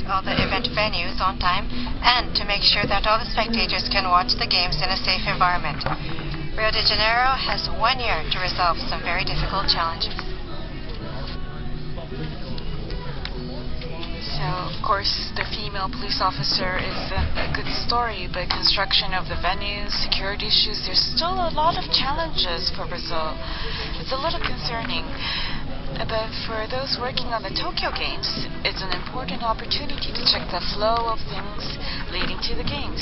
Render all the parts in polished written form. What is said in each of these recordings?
all the event venues on time and to make sure that all the spectators can watch the games in a safe environment. Rio de Janeiro has 1 year to resolve some very difficult challenges. So, of course, the female police officer is a good story, but construction of the venues, security issues, there's still a lot of challenges for Brazil. It's a little concerning. But for those working on the Tokyo Games, it's an important opportunity to check the flow of things leading to the games.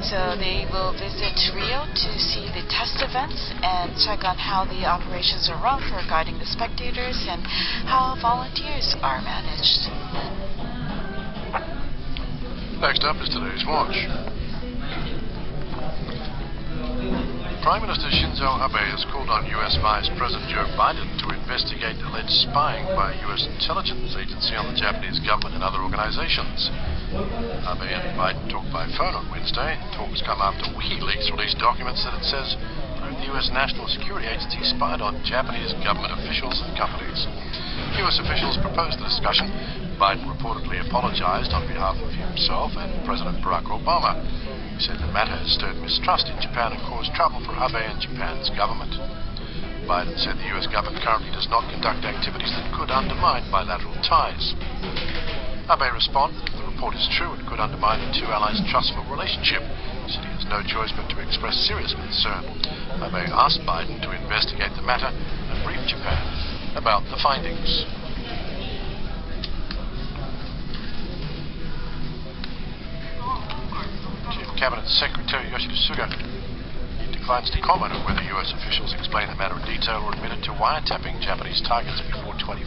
So they will visit Rio to see the test events and check on how the operations are run for guiding the spectators and how volunteers are managed. Next up is today's watch. Prime Minister Shinzo Abe has called on U.S. Vice President Joe Biden to investigate alleged spying by a U.S. intelligence agency on the Japanese government and other organizations. Abe and Biden talked by phone on Wednesday. Talks come after WikiLeaks released documents that it says prove the U.S. National Security Agency spied on Japanese government officials and companies. U.S. officials proposed the discussion. Biden reportedly apologized on behalf of himself and President Barack Obama. He said the matter has stirred mistrust in Japan and caused trouble for Abe and Japan's government. Biden said the U.S. government currently does not conduct activities that could undermine bilateral ties. Abe responded that the report is true and could undermine the two allies' trustful relationship. He said he has no choice but to express serious concern. Abe asked Biden to investigate the matter and brief Japan about the findings. Cabinet Secretary Yoshida Suga declines to comment on whether U.S. officials explained the matter in detail or admitted to wiretapping Japanese targets before 2014.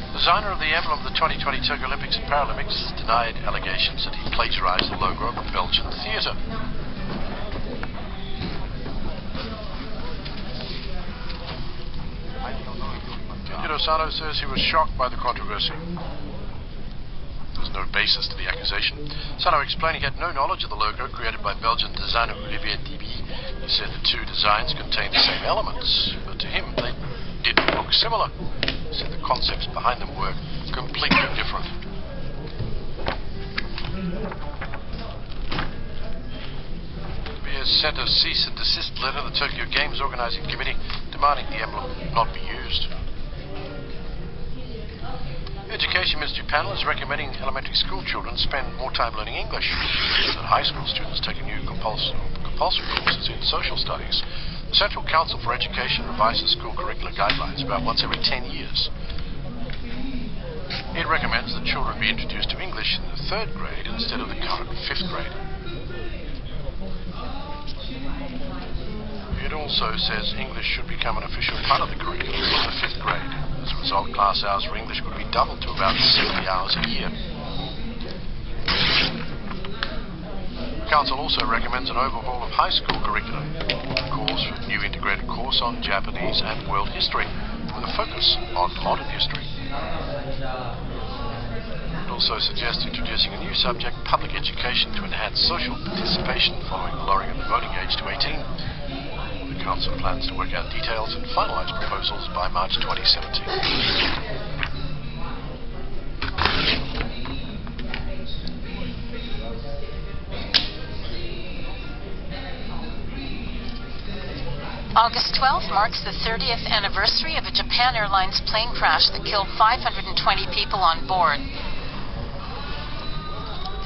The designer of the emblem of the 2020 Tokyo Olympics and Paralympics has denied allegations that he plagiarized the logo of a Belgian theatre. Kenjiro Sano says he was shocked by the controversy. There's no basis to the accusation. Sano explained he had no knowledge of the logo created by Belgian designer Olivier Diby. He said the two designs contained the same elements, but to him they didn't look similar. He said the concepts behind them were completely different. Diby has sent a cease and desist letter to the Tokyo Games Organizing Committee demanding the emblem not be used. Education Ministry panel is recommending elementary school children spend more time learning English, that high school students take a new compulsory courses in social studies. The Central Council for Education revises school curricular guidelines about once every 10 years. It recommends that children be introduced to English in the 3rd grade instead of the current 5th grade. It also says English should become an official part of the curriculum in the 5th grade. As a result, class hours for English could be doubled to about 70 hours a year. The Council also recommends an overhaul of high school curriculum. It calls for a new integrated course on Japanese and world history, with a focus on modern history. It also suggests introducing a new subject, public education, to enhance social participation following the lowering of the voting age to 18. The Council plans to work out details and finalise proposals by March 2017. August 12th marks the 30th anniversary of a Japan Airlines plane crash that killed 520 people on board.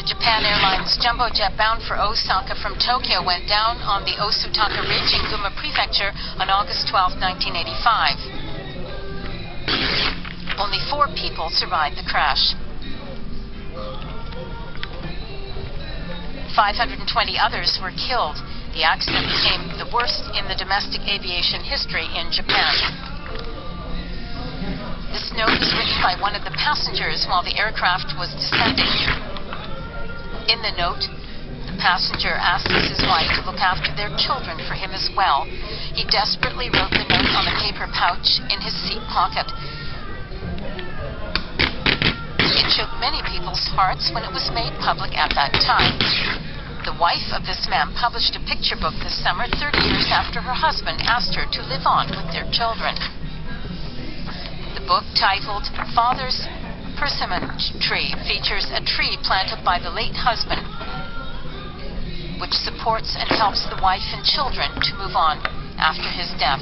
The Japan Airlines jumbo jet bound for Osaka from Tokyo went down on the Osutaka Ridge in Gunma Prefecture on August 12, 1985. Only 4 people survived the crash. 520 others were killed. The accident became the worst in the domestic aviation history in Japan. This note was written by one of the passengers while the aircraft was descending. In the note, the passenger asked his wife to look after their children for him as well. He desperately wrote the note on a paper pouch in his seat pocket. It shook many people's hearts when it was made public at that time. The wife of this man published a picture book this summer 30 years after her husband asked her to live on with their children. The The book, titled Father's Persimmon Tree, features a tree planted by the late husband, which supports and helps the wife and children to move on after his death.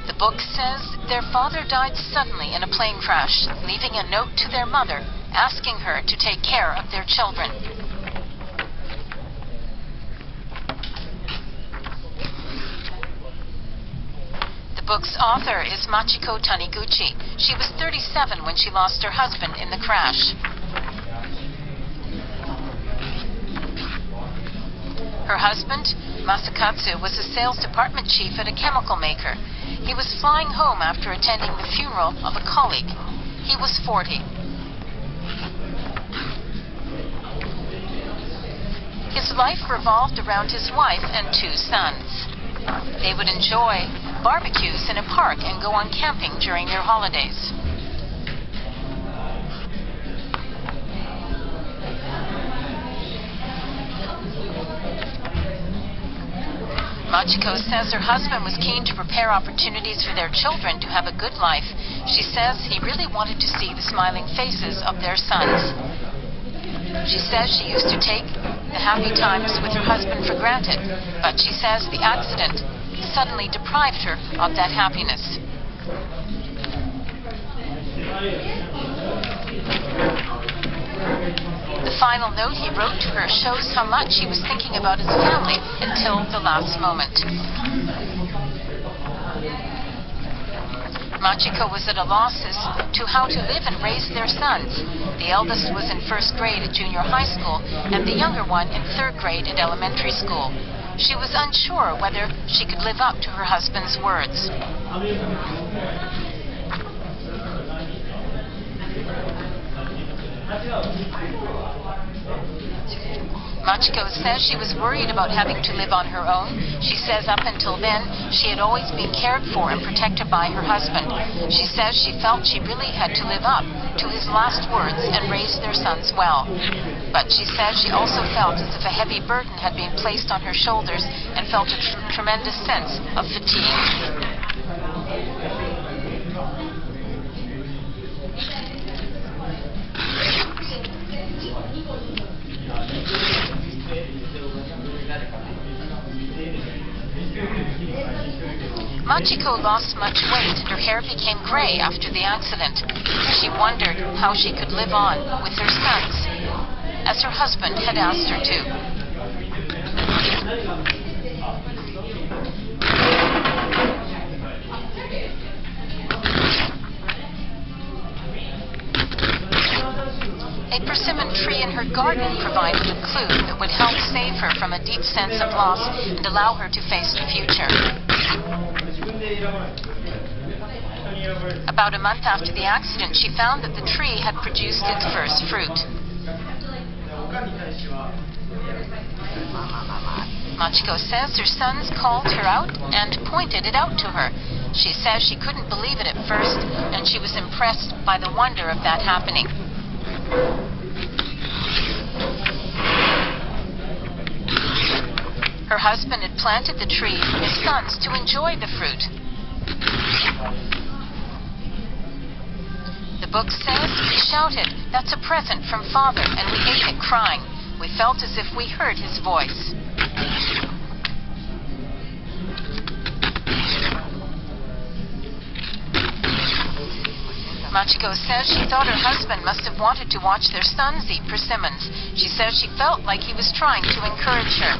The book says their father died suddenly in a plane crash, leaving a note to their mother asking her to take care of their children. The book's author is Machiko Taniguchi. She was 37 when she lost her husband in the crash. Her husband, Masakatsu, was a sales department chief at a chemical maker. He was flying home after attending the funeral of a colleague. He was 40. His life revolved around his wife and 2 sons. They would enjoy barbecues in a park and go on camping during their holidays. Machiko says her husband was keen to prepare opportunities for their children to have a good life. She says he really wanted to see the smiling faces of their sons. She says she used to take the happy times with her husband for granted, but she says the accident suddenly deprived her of that happiness. The final note he wrote to her shows how much he was thinking about his family until the last moment. Machiko was at a loss as to how to live and raise their sons. The eldest was in 1st grade at junior high school, and the younger one in 3rd grade at elementary school. She was unsure whether she could live up to her husband's words. Machiko says she was worried about having to live on her own. She says up until then, she had always been cared for and protected by her husband. She says she felt she really had to live up to his last words and raise their sons well. But she says she also felt as if a heavy burden had been placed on her shoulders and felt a tremendous sense of fatigue. Machiko lost much weight and her hair became gray after the accident. She wondered how she could live on with her sons, as her husband had asked her to. A persimmon tree in her garden provided a clue that would help save her from a deep sense of loss and allow her to face the future. About a month after the accident, she found that the tree had produced its first fruit. Machiko says her sons called her out and pointed it out to her. She says she couldn't believe it at first, and she was impressed by the wonder of that happening. Her husband had planted the tree for his sons to enjoy the fruit. The book says he shouted, "That's a present from Father," and we ate it crying. We felt as if we heard his voice. Machiko says she thought her husband must have wanted to watch their sons eat persimmons. She says she felt like he was trying to encourage her.